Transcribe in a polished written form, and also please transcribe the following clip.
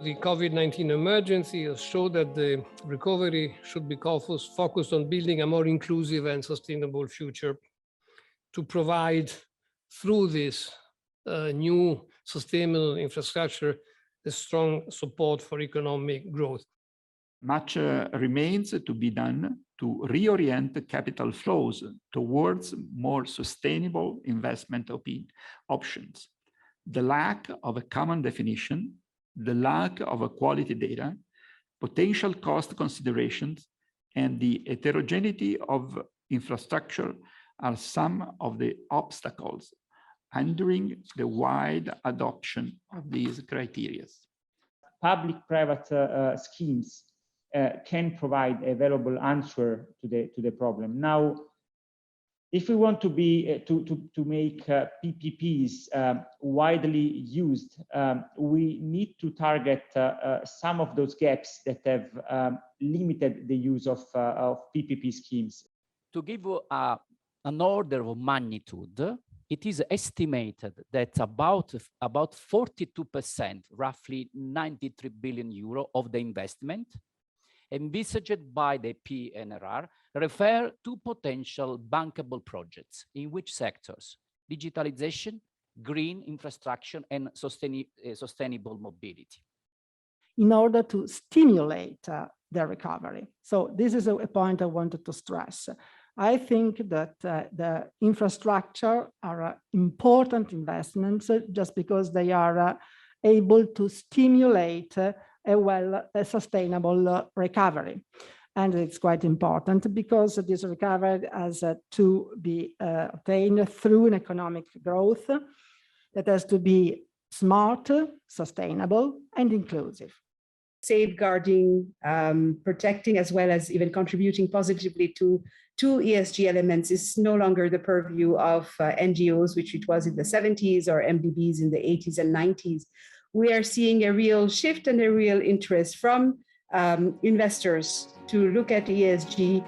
The COVID-19 emergency has showed that the recovery should be focused on building a more inclusive and sustainable future to provide, through this new sustainable infrastructure, a strong support for economic growth. Much remains to be done to reorient capital flows towards more sustainable investment options. The lack of a common definition, the lack of quality data, potential cost considerations, and the heterogeneity of infrastructure are some of the obstacles hindering the wide adoption of these criteria. Public-private schemes can provide a valuable answer to the problem. Now, if we want to make PPPs widely used, we need to target some of those gaps that have limited the use of PPP schemes. To give an order of magnitude, it is estimated that about 42%, roughly 93 billion euro of the investment envisaged by the PNRR refer to potential bankable projects in which sectors? Digitalization, green infrastructure, and sustainable mobility. In order to stimulate the recovery. So this is a point I wanted to stress. I think that the infrastructure are important investments just because they are able to stimulate a sustainable recovery. And it's quite important because this recovery has to be obtained through an economic growth that has to be smart, sustainable, and inclusive. Safeguarding, protecting, as well as even contributing positively to ESG elements is no longer the purview of NGOs, which it was in the 70s, or MDBs in the 80s and 90s. We are seeing a real shift and a real interest from investors to look at ESG